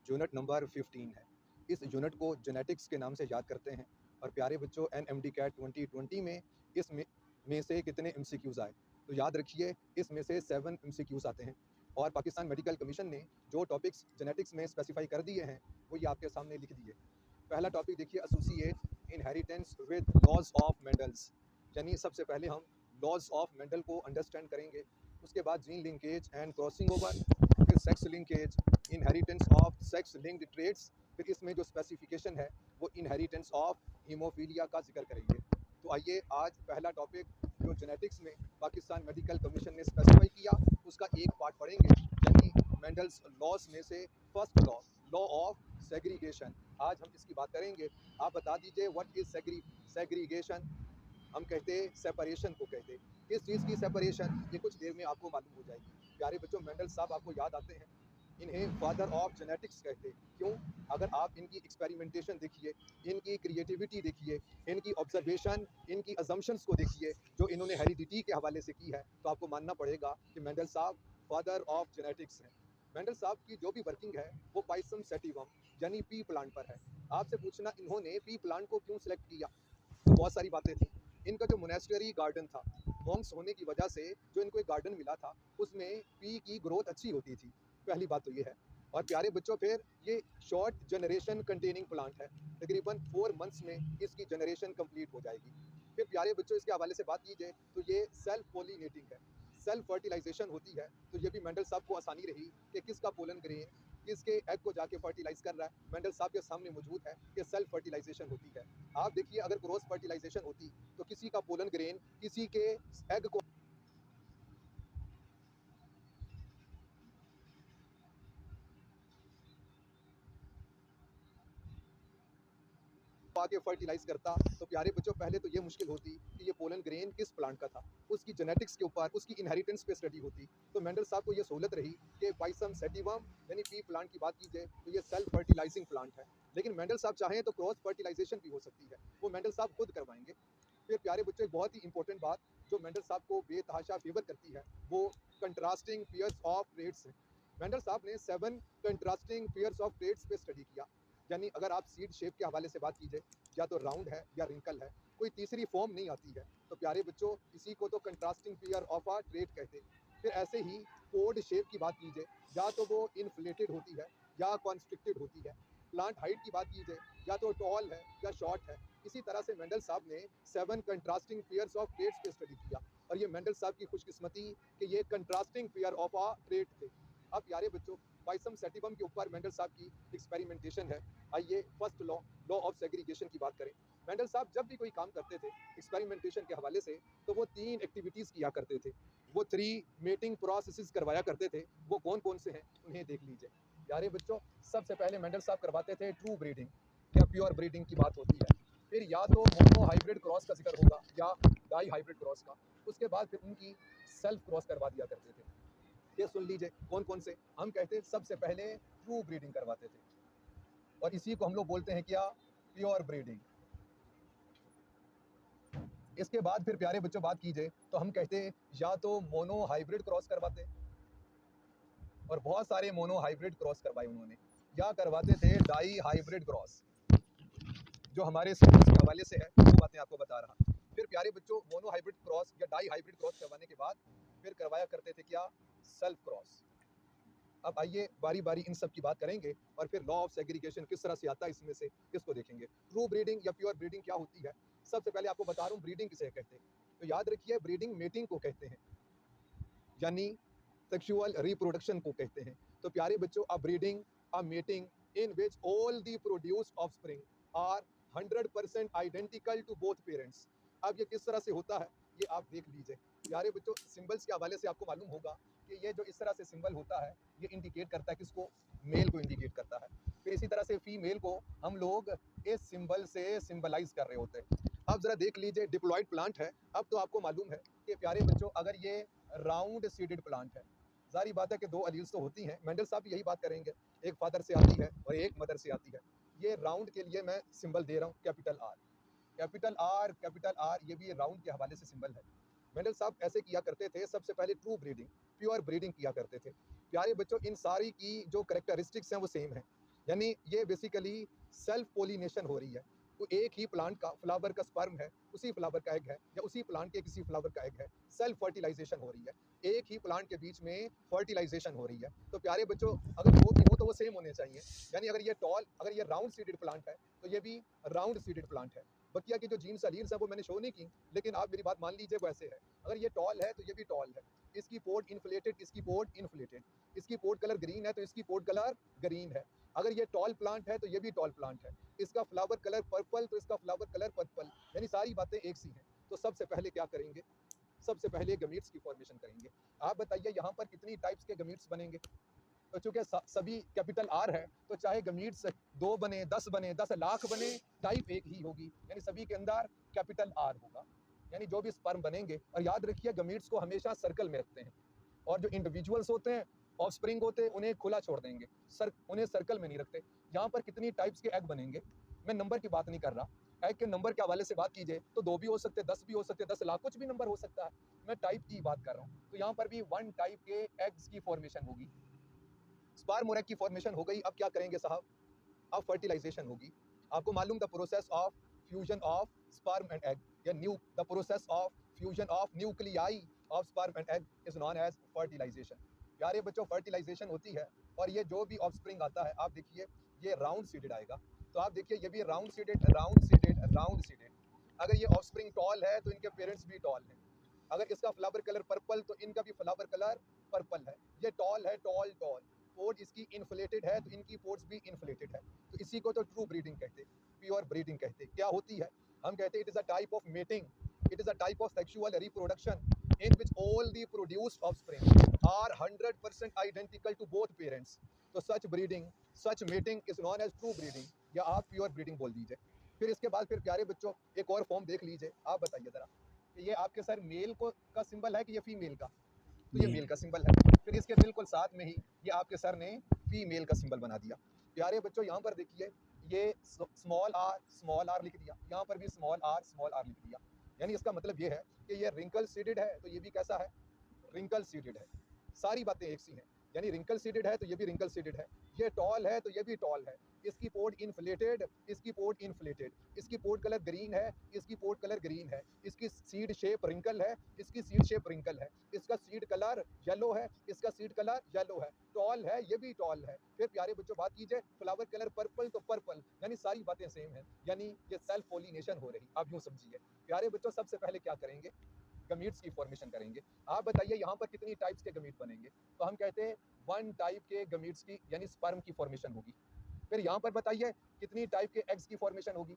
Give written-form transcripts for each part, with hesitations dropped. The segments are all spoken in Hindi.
यूनिट नंबर 15 है। इस यूनिट को जेनेटिक्स के नाम से याद करते हैं। और प्यारे बच्चों, एनएमडी कैट 2020 में इसमें से कितने एमसीक्यूज़ आए? तो याद रखिए, इसमें से 7 एमसीक्यूज़ आते हैं। और पाकिस्तान मेडिकल कमीशन ने जो टॉपिक्स जेनेटिक्स में स्पेसिफाई कर दिए हैं वो ये आपके सामने लिख दिए। पहला टॉपिक देखिए, associate inheritance with laws of Mendel's. यानी सबसे पहले हम लॉज ऑफ मेंडल को अंडरस्टैंड करेंगे। उसके बाद gene linkage and crossing over, फिर sex linkage, inheritance of sex linked traits, फिर इसमें जो स्पेसिफिकेशन है वो इनहेरिटेंस ऑफ हीमोफीलिया का जिक्र करेंगे। तो आइए आज पहला टॉपिक जो जेनेटिक्स में पाकिस्तान मेडिकल कमीशन ने स्पेसिफाई किया उसका एक पार्ट पढ़ेंगे, यानी मेंडल्स लॉस में से first law, law of segregation. आज हम इसकी बात करेंगे। आप बता दीजिए व्हाट इज सेग्रीगेशन? हम कहते हैं सेपरेशन को कहते हैं। किस चीज़ की सेपरेशन, ये कुछ देर में आपको मालूम हो जाएगी। प्यारे बच्चों, मेंडल साहब आपको याद आते हैं, इन्हें फादर ऑफ जेनेटिक्स कहते हैं। क्यों? अगर आप इनकी एक्सपेरिमेंटेशन देखिए, इनकी क्रिएटिविटी देखिए, इनकी ऑब्जर्वेशन, इनकी अजम्पशंस को देखिए जो इन्होंने हेरिडिटी के हवाले से की है, तो आपको मानना पड़ेगा कि मेंडल साहब फादर ऑफ जेनेटिक्स हैं। मेंडल साहब की जो भी वर्किंग है वो पाइसम सेटिवम यानी पी प्लांट पर है। आपसे पूछना इन्होंने पी प्लांट को क्यों सिलेक्ट किया, तो बहुत सारी बातें थी। इनका जो मोनेस्टरी गार्डन था, मॉन्क्स होने की वजह से जो इनको एक गार्डन मिला था उसमें पी की ग्रोथ अच्छी होती थी। पहली बात तो ये है। और प्यारे बच्चों, फिर ये शॉर्ट जनरेशन कंटेनिंग प्लांट है। तकरीबन 4 मंथ्स में इसकी जनरेशन कंप्लीट हो जाएगी। फिर प्यारे बच्चों, इसके हवाले से बात की जाए तो ये सेल्फ पोलिनेटिंग है, सेल्फ फर्टिलाइजेशन होती है। तो ये भी मेंडल साहब को आसानी रही कि किसका पोलन ग्रेन किसके एग को जाके फर्टिलाइज कर रहा है। मेंडल साहब के सामने मौजूद है कि सेल्फ फर्टिलाइजेशन होती है। आप देखिए, अगर क्रॉस फर्टिलाइजेशन होती तो किसी का पोलन ग्रेन किसी के एग को आके फर्टिलाइज करता। तो प्यारे बच्चों, पहले तो ये मुश्किल होती कि ये पोलन ग्रेन किस प्लांट का था, उसकी जेनेटिक्स के ऊपर, उसकी इनहेरिटेंस पे स्टडी होती। तो मेंडल साहब को ये सहूलत रही कि पाइसम सेटिवम यानी पी प्लांट की बात की जाए तो ये सेल्फ फर्टिलाइजिंग प्लांट है। लेकिन मेंडल साहब चाहें तो क्रॉस फर्टिलाइजेशन भी हो सकती है, वो मेंडल साहब खुद करवाएंगे। फिर प्यारे बच्चों, एक बहुत ही इंपॉर्टेंट बात जो मेंडल साहब को बेतहाशा फेवर करती है वो कंट्रास्टिंग पेयर्स ऑफ ट्रेट्स है। मेंडल साहब ने 7 कंट्रास्टिंग पेयर्स ऑफ ट्रेट्स पे स्टडी किया। यानी अगर आप सीड शेप के हवाले से बात कीजिए, या तो राउंड है या रिंकल है, कोई तीसरी फॉर्म नहीं आती है। तो प्यारे बच्चों, इसी को तो contrasting pair of a trait कहते हैं। फिर ऐसे ही कोड शेप की बात कीजिए, या तो वो इन्फ्लेटेड होती है या कॉन्स्ट्रिक्टेड होती है। प्लांट हाइट की बात कीजिए, या तो टॉल है या शॉर्ट है। इसी तरह से मेंडल साहब ने 7 कंट्रास्टिंग पेयर्स ऑफ ट्रेट्स पे स्टडी किया। और ये मेंडल साहब की खुशकिस्मती कि ये contrasting pair of a trait थे। अब प्यारे बच्चों, पाइसम सेटिवम के ऊपर मेंडल साहब की एक्सपेरिमेंटेशन है। आइए first law, law of segregation की बात करें। मेंडल साहब जब भी कोई काम करते थे एक्सपेरिमेंटेशन के हवाले से, तो वो 3 एक्टिविटीज़ किया करते थे। वो 3 मेटिंग प्रोसेसेस करवाया करते थे। वो कौन कौन से हैं उन्हें देख लीजिए। प्यारे बच्चों, सबसे पहले मेंडल साहब करवाते थे ट्रू ब्रीडिंग या प्योर ब्रीडिंग की बात होती है। फिर या तो मोनो हाइब्रिड क्रॉस का जिक्र होगा या डाई हाइब्रिड क्रॉस का। उसके बाद फिर उनकी सेल्फ क्रॉस करवा दिया करते थे। ये सुन लीजिए कौन कौन से। हम कहते हैं सबसे पहले ट्रू ब्रीडिंग करवाते थे, और इसी को हम लोग बोलते हैं क्या, प्योर ब्रीडिंग। इसके बाद फिर प्यारे बच्चों बात कीजिए तो हम कहते हैं या तो मोनो हाइब्रिड क्रॉस करवाते, और बहुत सारे मोनो हाइब्रिड क्रॉस करवाए उन्होंने, या करवाते थे डाई हाइब्रिड क्रॉस। जो हमारे सिलेबस के हवाले से है वो बातें आपको बता रहा। फिर प्यारे बच्चों, मोनो हाइब्रिड क्रॉस या डाई हाइब्रिड क्रॉस करवाने के बाद फिर करवाया करते थे क्या, सेल्फ क्रॉस। अब आइए बारी बारी इन सब की बात करेंगे, और फिर लॉ ऑफ सेग्रीगेशन किस तरह से आता है इसमें से इसको देखेंगे। ट्रू ब्रीडिंग या प्योर ब्रीडिंग क्या होती है? सबसे पहले आपको बता रहा हूँ ब्रीडिंग किसे कहते हैं। तो याद रखिए, ब्रीडिंग मेटिंग को कहते हैं, यानी सेक्सुअल रिप्रोडक्शन को कहते हैं। तो प्यारे बच्चों, a breeding, a mating in which all the produced offspring are 100% identical to both parents. अब ये किस तरह से होता है ये आप देख लीजिए। प्यारे बच्चों, सिंबल्स के हवाले से आपको मालूम होगा कि ये जो इस तरह से सिंबल होता है ये इंडिकेट करता है किसको, मेल को इंडिकेट करता है। फिर इसी तरह से फीमेल को हम लोग इस सिंबल से सिंबलाइज कर रहे होते हैं। अब जरा देख लीजिए, डिप्लॉयड प्लांट है। अब तो आपको मालूम है कि प्यारे बच्चों, अगर ये राउंड सीडेड प्लांट है, जारी बात है कि 2 अलील्स तो होती हैं। मेंडल साहब यही बात करेंगे, एक फादर से आती है और एक मदर से आती है। ये राउंड के लिए मैं सिंबल दे रहा हूँ capital R, capital R, capital R, ये भी राउंड के हवाले से सिंबल है। मेंडल साहब ऐसे किया करते थे। सबसे पहले ट्रू ब्रीडिंग, प्योर ब्रीडिंग किया करते थे। प्यारे बच्चों, इन सारी की जो करेक्टरिस्टिक्स हैं वो सेम है। यानी ये बेसिकली सेल्फ पोलिनेशन हो रही है। तो एक ही प्लांट का फ्लावर का स्पर्म है, उसी फ्लावर का एग है, या उसी प्लांट के किसी फ्लावर का एग है, सेल्फ फर्टिलाइजेशन हो रही है। एक ही प्लांट के बीच में फर्टिलाइजेशन हो रही है। तो प्यारे बच्चों, अगर वो भी हो तो वो सेम होने चाहिए। यानी अगर ये राउंड सीडेड प्लांट है तो ये भी राउंड सीडेड प्लांट है। बकिया की जो जीन्स एलील्स है वो मैंने शो नहीं की, लेकिन आप मेरी बात मान लीजिए वो ऐसे है। अगर ये टॉल है तो ये भी टॉल है। इसकी पोर्ट इन्फ्लेटेड, इसकी पोर्ट इन्फ्लेटेड। इसकी पोर्ट कलर ग्रीन है तो इसकी पोर्ट कलर ग्रीन है। अगर ये टॉल प्लांट है तो ये भी टॉल प्लांट है। इसका फ्लावर कलर पर्पल तो इसका फ्लावर कलर पर्पल। यानी सारी बातें एक सी हैं। तो सबसे पहले क्या करेंगे, सबसे पहले गमीट्स की फॉर्मेशन करेंगे। आप बताइए यहाँ पर कितनी टाइप्स के गमीट्स बनेंगे। तो चूंकि सभी कैपिटल आर है तो चाहे गमीट्स 2 बने, 10 बने, 10 लाख बने, टाइप एक ही होगी। यानी सभी के अंदर कैपिटल आर होगा। यानी जो भी स्पर्म बनेंगे, और याद रखिए गमीट्स को हमेशा सर्कल में रखते हैं, और जो इंडिविजुअल्स होते हैं, ऑफस्प्रिंग होते हैं, उन्हें खुला छोड़ देंगे, उन्हें सर्कल में नहीं रखते। यहाँ पर कितनी टाइप्स के एग बनेंगे, मैं नंबर की बात नहीं कर रहा। एग के नंबर के हवाले से बात कीजिए तो 2 भी हो सकते हैं, 10 भी हो सकते हैं, 10 लाख कुछ भी नंबर हो सकता है। मैं टाइप की बात कर रहा हूँ। तो यहाँ पर भी 1 टाइप के एग्स की फॉर्मेशन होगी। स्पर्म और एग की फॉर्मेशन हो गई। अब क्या करेंगे साहब, अब फर्टिलाइजेशन होगी। आपको मालूम the process of fusion of sperm and egg, या the process of fusion of nuclei of sperm and egg is known as fertilization. प्यारे बच्चों, फर्टिलाइजेशन होती है, और ये जो भी ऑफस्प्रिंग आता है, आप देखिए ये राउंड सीडेड आएगा। तो आप देखिए ये भी round seeded, round seeded, round seeded. अगर ये ऑफस्प्रिंग टॉल है तो इनके पेरेंट्स भी टॉल हैं। अगर इसका फ्लावर कलर पर्पल तो इनका भी फ्लावर कलर पर्पल है। ये टॉल है, टॉल टॉल। पोर्ट इसकी इन्फ्लेटेड है तो इनकी पोर्ट्स भी इन्फ्लेटेड है। तो इसी को तो ट्रू ब्रीडिंग कहते, प्योर ब्रीडिंग कहते। क्या होती है, हम कहते हैं it is a type of mating, it is a type of sexual reproduction in which all the produced offspring are 100% identical to both parents. तो such breeding, such mating is known as true breeding, या आप प्योर ब्रीडिंग बोल दीजिए। फिर इसके बाद फिर प्यारे बच्चों एक और फॉर्म देख लीजिए। आप बताइए जरा, ये आपके सर मेल को का सिंबल है कि ये फीमेल का। तो ये मेल का सिंबल है। फिर इसके बिल्कुल साथ में ही ये आपके सर ने फीमेल का सिंबल बना दिया। प्यारे बच्चों यहाँ पर देखिए, ये स्मॉल आर लिख दिया, यहाँ पर भी स्मॉल आर लिख दिया। यानी इसका मतलब ये है कि ये रिंकल सीडेड है तो ये भी कैसा है, रिंकल सीडेड है। सारी बातें एक सी हैं। यानी रिंकल सीडेड है तो ये भी रिंकल सीडेड है। ये टॉल है तो ये भी टॉल है। इसकी पोर्ट इन्फ्लेटेड, इसकी पोर्ट इन्फ्लेटेड। इसकी पोर्ट कलर ग्रीन है, इसकी पोर्ट कलर ग्रीन है। इसकी सीड शेप रिंकल है, इसकी सीड शेप रिंकल है। इसका सीड कलर येलो है, इसका सीड कलर येलो है। टॉल है, ये भी टॉल है। फिर प्यारे बच्चों बात कीजिए, फ्लावर कलर पर्पल तो पर्पल। यानी सारी बातें सेम हैं। यानी ये सेल्फ पोलिनेशन हो रही, आप यूँ समझिए। प्यारे बच्चों सबसे पहले क्या करेंगे, गमीट्स की फॉर्मेशन करेंगे। आप बताइए यहाँ पर कितनी टाइप्स के गमीट बनेंगे। तो हम कहते हैं 1 टाइप के गमीट्स की, यानी स्पर्म की फॉर्मेशन होगी। फिर यहाँ पर बताइए कितनी टाइप के एग्स की फॉर्मेशन होगी।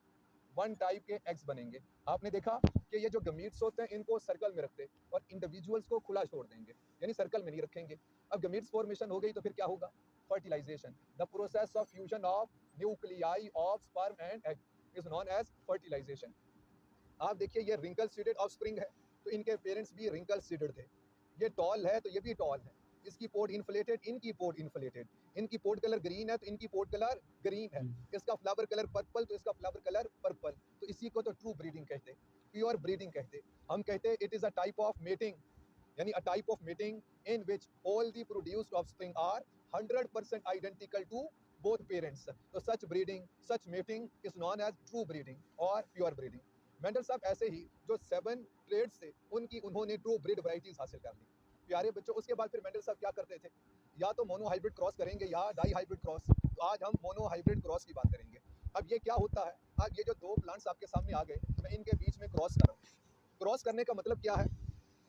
1 टाइप के एग्स बनेंगे। आपने देखा कि ये जो गमीट्स होते हैं इनको सर्कल में रखते और इंडिविजुअल्स को खुला छोड़ देंगे, यानी सर्कल में नहीं रखेंगे। अब गमीट्स फॉर्मेशन हो गई तो फिर क्या होगा, fertilisation. The process of fusion of nuclei of sperm and egg is known as fertilisation. आप देखिए ये रिंकल सीडेड ऑफस्प्रिंग है तो इनके पेरेंट्स भी रिंकल सीडेड थे। ये टॉल है तो ये भी टॉल है। इसकी पोर्ट इन्फ्लेटेड, इनकी पोर्ट इन्फ्लेटेड। इनकी पोर्ट कलर ग्रीन है तो इनकी पोर्ट कलर ग्रीन है। इसका फ्लावर कलर पर्पल तो इसका फ्लावर कलर पर्पल। तो इसी को तो ट्रू ब्रीडिंग कहते, प्योर ब्रीडिंग कहते। हम कहते हैं it is a type of mating, यानी a type of mating in which all the produced offspring are 100% identical to both parents. So such breeding, such mating is known as true breeding or pure breeding. Mendel साहब ऐसे ही जो 7 ट्रेड्स थे उन्होंने ट्रू ब्रीड वैरायटीज हासिल कर ली। प्यारे बच्चों उसके बाद फिर मेंडल साहब क्या करते थे, या तो मोनो हाइब्रिड क्रॉस करेंगे या डाई हाइब्रिड क्रॉस। तो आज हम मोनो हाइब्रिड क्रॉस की बात करेंगे। अब ये क्या होता है, अब ये जो 2 प्लांट्स आपके सामने आ गए, मैं इनके बीच में क्रॉस कर रहा हूँ। क्रॉस करने का मतलब क्या है,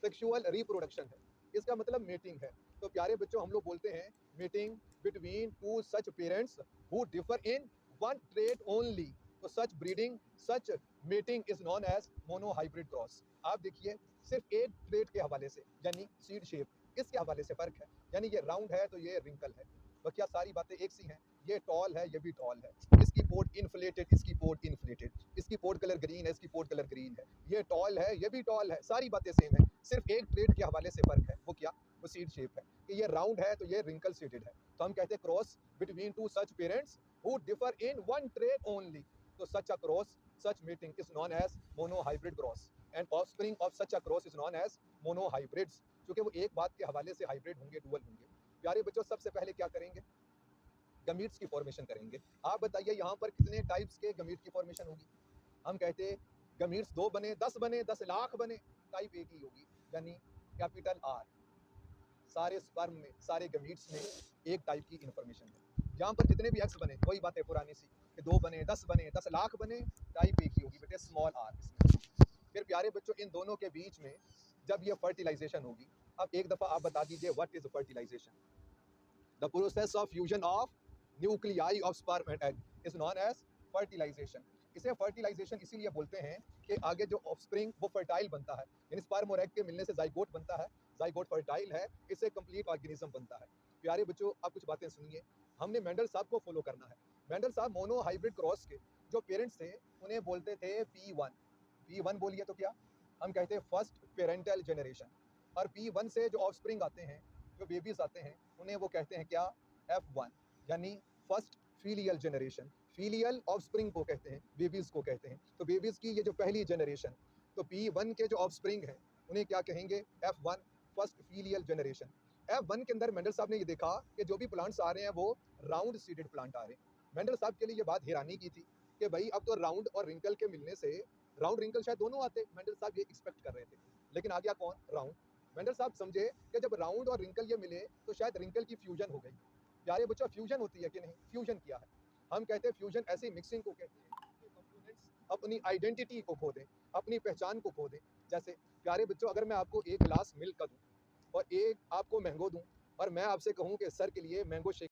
सेक्सुअल रिप्रोडक्शन है। इसका मतलब मेटिंग है। तो प्यारे बच्चों हम लोग बोलते हैं meeting between 2 such parents who differ in 1 trait only. तो such breeding, such mating is known as monohybrid cross. आप देखिए सिर्फ एक ट्रेट के हवाले से, यानी सीड शेप, इसके हवाले से फर्क है। यानी ये राउंड है तो ये रिंकल है। तो क्या सारी बातें एक सी हैं। ये टॉल है, ये भी टॉल है। इसकी पोर्ट इन्फ्लेटेड, इसकी पोर्ट इन्फ्लेटेड। इसकी पोर्ट कलर ग्रीन है, इसकी पोर्ट कलर ग्रीन है। ये टॉल है, ये भी टॉल है। सारी बातें सेम है, सिर्फ एक ट्रेट के हवाले से फर्क है। वो क्या, वो सीड शेप है कि ये राउंड है तो ये रिंकल सीडेड है। तो हम कहते हैं cross between 2 such parents who differ in 1 trait only. तो such a cross, such meeting is known as monohybrid cross and offspring of such a cross is known as monohybrids. क्योंकि वो एक बात के हवाले से हाइब्रिड होंगे, डुअल होंगे। प्यारे बच्चों सबसे पहले क्या करेंगे, गमीट्स की फॉर्मेशन करेंगे। आप बताइए यहाँ पर कितने टाइप्स के गमीट की फॉर्मेशन होगी? हम कहते गमीट्स 2 बने, 10 लाख बने, टाइप एक ही होगी, यानी कैपिटल आर। सारे स्पर्म में, सारे गमीट्स में एक टाइप की इंफॉर्मेशन है। यहाँ पर जितने भी एक्स बने, वही बात है पुरानी सी कि 2 बने, 10 लाख बने, टाइप एक ही होगी बेटे, स्मॉल आर इसमें। फिर प्यारे बच्चों, इन दोनों के बीच में जब ये फर्टिलाइजेशन होगी, अब एक दफ़ा आप बता दीजिए what is fertilisation? The process of fusion of nuclei of sperm and egg is known as fertilisation. इसे फर्टिलाइजेशन इसीलिए बोलते हैं कि आगे जो ऑफस्प्रिंग वो फर्टाइल बनता है, यानी स्पर्म और एग के मिलने से जाइगोट बनता है, जाइगोट फर्टाइल है, इससे कंप्लीट ऑर्गेनिज्म बनता है। प्यारे बच्चों, आप कुछ बातें सुनिए, हमने मेंडल साहब को फॉलो करना है। मेंडल साहब मोनो हाइब्रिड क्रॉस के जो पेरेंट्स थे उन्हें बोलते थे P1। P1 बोलिए तो क्या? हम कहते हैं फर्स्ट पेरेंटल जनरेशन। और P1 से जो ऑफस्प्रिंग आते हैं, जो बेबीज आते हैं, उन्हें वो कहते हैं क्या? F1, यानी first filial generation. Filial offspring को कहते हैं, बेबीज को कहते हैं। तो बेबीज की ये जो पहली जनरेशन, तो P1 के जो ऑफस्प्रिंग हैं उन्हें क्या कहेंगे? F1, first filial generation. F1 के अंदर मेंडल साहब ने ये देखा कि जो भी प्लांट्स आ रहे हैं वो राउंड सीडेड प्लांट आ रहे हैं। मेंडल साहब के लिए ये बात हैरानी की थी कि भाई अब तो राउंड और रिंकल के मिलने से, राउंड रिंकल शायद दोनों आते, मेंडल साहब ये एक्सपेक्ट कर रहे थे, लेकिन आ गया कौन? राउंड। मेंडल साहब समझे कि जब राउंड और रिंकल ये मिले तो शायद रिंकल की फ्यूजन हो गई। प्यारे बच्चों, फ्यूजन होती है कि नहीं? फ्यूजन किया है। हम कहते हैं फ्यूजन ऐसी मिक्सिंग को कहते हैं कि कंपोनेंट्स अपनी आइडेंटिटी को खो दें, अपनी पहचान को खो दें। जैसे प्यारे बच्चों, अगर मैं आपको एक गिलास मिल्क का दूं और एक आपको मैंगो दूं, और मैं आपसे कहूं कि सर के लिए मैंगो शेक